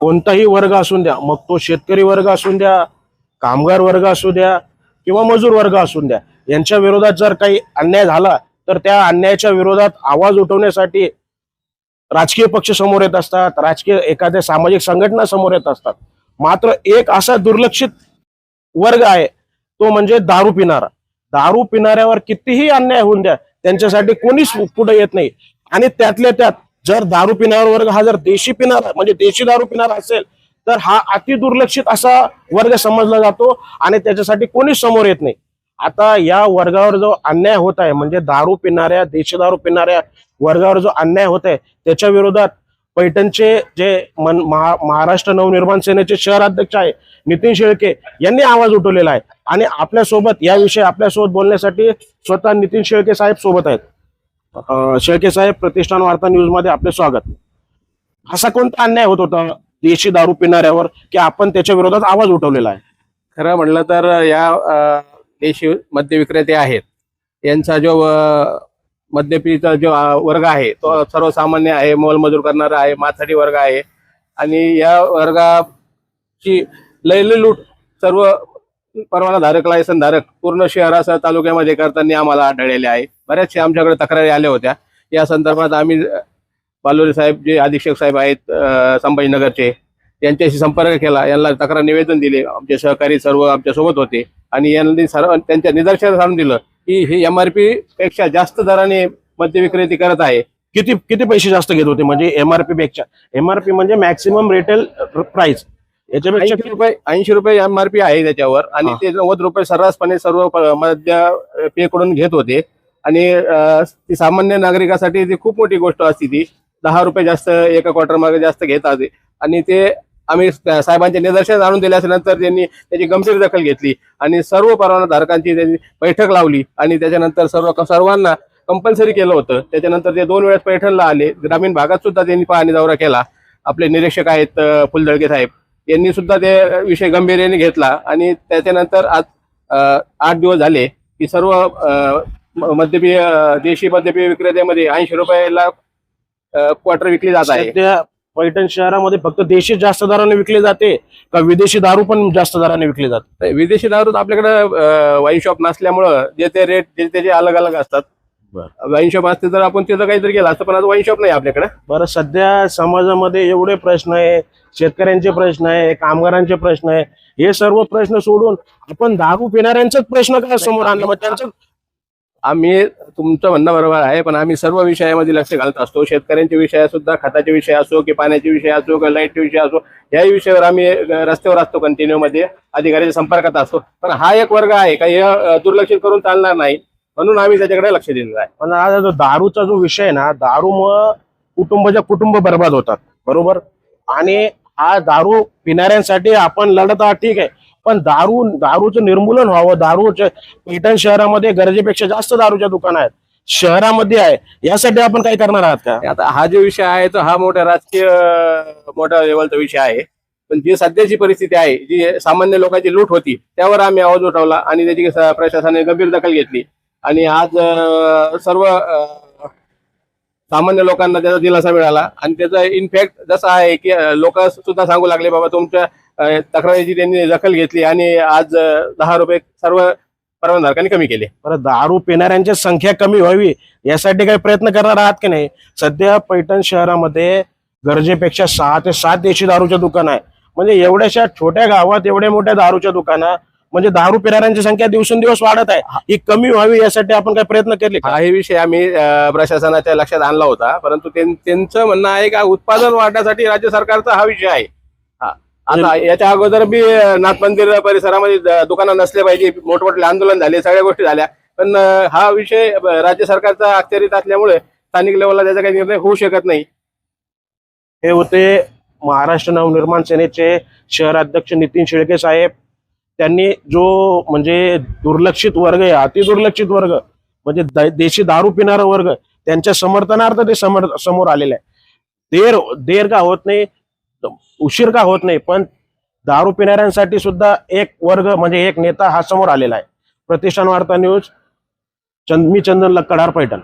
कोणताही वर्ग असून द्या, मग तो शेतकरी वर्ग असून द्या, कामगार वर्ग असू द्या किंवा मजूर वर्ग असून द्या, यांच्या विरोधात जर काही अन्याय झाला तर त्या अन्यायाच्या विरोधात आवाज उठवण्यासाठी राजकीय पक्ष समोर येत असतात, राजकीय एखाद्या सामाजिक संघटना समोर येत असतात. मात्र एक असा दुर्लक्षित वर्ग आहे, तो म्हणजे दारू पिणारा. दारू पिणाऱ्यावर कितीही अन्याय होऊन द्या, त्यांच्यासाठी कोणीच पुढे येत नाही. आणि त्यातल्या त्यात जर दारू पिणारा वर्ग हा जर देशी पिणारा म्हणजे देशी दारू पिणारा असेल तर हा अति दुर्लक्षित असा वर्ग समजला जातो आणि त्याच्यासाठी कोणीच समोर येत नाही. आता या वर्गावर जो अन्याय होत आहे म्हणजे दारू पिणाऱ्या देशी दारू पिणाऱ्या वर्गावर जो अन्याय होत आहे त्याच्या विरोधात पैठणचे जे महाराष्ट्र नवनिर्माण सेनेचे शहर अध्यक्ष आहे नितीन शेळके यांनी आवाज उठवलेला आहे. आणि आपल्यासोबत याविषयी आपल्यासोबत बोलण्यासाठी स्वतः नितीन शेळके साहेब सोबत आहेत. शेळके साहेब, प्रतिष्ठान वार्ता न्यूज मध्ये आपले स्वागत. असा कोणता अन्याय होत होता देशी दारू पिणाऱ्यावर की आपण त्याच्या विरोधात आवाज उठवलेला आहे? खरं म्हणलं तर या देशी मद्य विक्रेते आहेत यांचा जो मद्यपीचा जो वर्ग आहे तो सर्वसामान्य आहे, मोलमजूर करणारा आहे, माथाडी वर्ग आहे. आणि या वर्गाची लयलूट सर्व परवानाधारक लायसनधारक पूर्ण शहरासह तालुक्यामध्ये करताना आम्हाला आढळलेले आहे. बऱ्याचशा आमच्याकडे तक्रारी आल्या होत्या. या संदर्भात आम्ही बालोरे साहेब जे अधीक्षक साहेब आहेत संभाजीनगरचे यांच्याशी संपर्क केला, यांना तक्रार निवेदन दिले. आमचे सहकारी सर्व आमच्यासोबत होते आणि यांनी सर्व त्यांच्या निदर्शनास आणून दिलं की हे MRP पेक्षा जास्त दराने मद्य विक्रेते करत आहे. किती किती पैसे जास्त घेत होते म्हणजे MRP पेक्षा? MRP म्हणजे मॅक्सिमम रिटेल प्राइस, याच्यापेक्षा 80 रुपये MRP आहे त्याच्यावर आणि ते 90 रुपये सर्रासपणे सर्व मद्य पेकडून घेत होते. आणि ती सामान्य नागरिकासाठी ती खूप मोठी गोष्ट असते. ती 10 रुपये जास्त एका क्वार्टर मागे जास्त घेत होते. आणि ते आम्ही साहेबांच्या निदर्शनास आणून दिल्यानंतर त्यांनी त्याची गंभीर दखल घेतली आणि सर्व परवानाधारकांची त्यांनी बैठक लावली आणि त्याच्यानंतर सर्वांना कंपल्सरी केलं होतं. त्याच्यानंतर ते 2 वेळेस पैठणला आले. ग्रामीण भागात सुद्धा त्यांनी पाहणी दौरा केला. आपले निरीक्षक आहेत फुलदळके साहेब, यांनी सुद्धा ते विषय गंभीर्याने घेतला. आणि त्याच्यानंतर आज 8 दिवस झाले की सर्व देशी मद्यपी विक्रेत्यामध्ये 80 रुपयाला क्वार्टर विकली जात आहे. त्या पैठण शहरामध्ये फक्त देशी जास्त दराने विकले जाते का विदेशी दारू पण जास्त दराने विकले जाते? विदेशी दारू आपल्याकडे वाईन शॉप नसल्यामुळं जे ते रेट त्याचे अलग अलग असतात. वाईन शॉप असते तर आपण तिथं काहीतरी केलं असतं, पण आता वाईन शॉप नाही आपल्याकडे. बरं, सध्या समाजामध्ये एवढे प्रश्न आहे, शेतकऱ्यांचे प्रश्न आहे, कामगारांचे प्रश्न आहे, हे सर्व प्रश्न सोडून आपण दारू पिणाऱ्यांचाच प्रश्न काय समोर आणला? मग त्यांचं आम्ही, तुमचं म्हणणं बरोबर आहे, पण आम्ही सर्व विषयामध्ये लक्ष घालत असतो. शेतकऱ्यांचे विषय सुद्धा, खताचे विषय असो की पाण्याचे विषय असो की लाईटचे विषय असो, याही विषयावर आम्ही रस्त्यावर असतो, कंटिन्यू मध्ये अधिकाऱ्यांच्या संपर्कात असतो. पण हा एक वर्ग आहे का हे दुर्लक्षित करून चालणार नाही, म्हणून आम्ही त्याच्याकडे लक्ष दिलेलं आहे. पण आज जो दारूचा जो विषय ना, दारूमुळे कुटुंब बर्बाद होतात, बरोबर. आणि हा दारू पिणाऱ्यांसाठी आपण लढत आहात, ठीक आहे, पण दारूचं निर्मूलन व्हावं. दारूच्या पैठण शहरामध्ये गरजेपेक्षा जास्त दारूच्या दुकान आहेत, शहरामध्ये आहे, यासाठी आपण काय करणार आहात का? आता हा जो विषय आहे तो हा मोठा राजकीय मोठा लेवलचा विषय आहे. पण जी सध्याची परिस्थिती आहे, जी सामान्य लोकांची लूट होती, त्यावर आम्ही आवाज उठवला आणि त्याची प्रशासनाने गंभीर दखल घेतली. आणि आज सर्व सामान्य लोकांना त्याचा दिलासा मिळाला. आणि त्याचा इनफॅक्ट जसा आहे की लोक सुद्धा सांगू लागले, बाबा तुमच्या तक्रारीची त्यांनी दखल घेतली आणि आज 10 रुपये सर्व परवानाधारकांनी कमी केले. बरं, दारू पिणाऱ्यांची संख्या कमी व्हावी यासाठी काही प्रयत्न करणार आहात की नाही? सध्या पैठण शहरामध्ये गरजेपेक्षा 6 ते 7 देशी दारूच्या दुकान आहे. म्हणजे एवढ्याशा छोट्या गावात एवढ्या मोठ्या दारूच्या दुकाना, म्हणजे दारू पिणाऱ्यांची संख्या दिवसेंदिवस वाढत आहे. ही कमी व्हावी यासाठी आपण काय प्रयत्न केले? हाही विषय आम्ही प्रशासनाच्या लक्षात आणला होता, परंतु त्यांचं म्हणणं आहे का उत्पादन वाढण्यासाठी राज्य सरकारचा हा विषय आहे. आता याच्या अगोदर बी नाथ मंदिर परिसरामध्ये दुकानं नसले पाहिजे, मोठमोठे आंदोलन झाले, सगळ्या गोष्टी झाल्या, पण हा विषय राज्य सरकारचा अखत्यारीत असल्यामुळे स्थानिक लेवलला त्याचा काही निर्णय होऊ शकत नाही. हे होते महाराष्ट्र नवनिर्माण सेनेचे शहर अध्यक्ष नितीन शेळके साहेब. त्यांनी जो म्हणजे दुर्लक्षित वर्ग आहे, अति दुर्लक्षित वर्ग म्हणजे देशी दारू पिणारा वर्ग, त्यांच्या समर्थनार्थ ते समोर आलेले आहे. देर का होत नाही, उशीर का होत नाही, पण दारू पिणाऱ्यांसाठी सुद्धा एक वर्ग म्हणजे एक नेता हा समोर आलेला आहे. प्रतिष्ठान वार्ता न्यूज, मी चंदन लक्कडार, पैठण.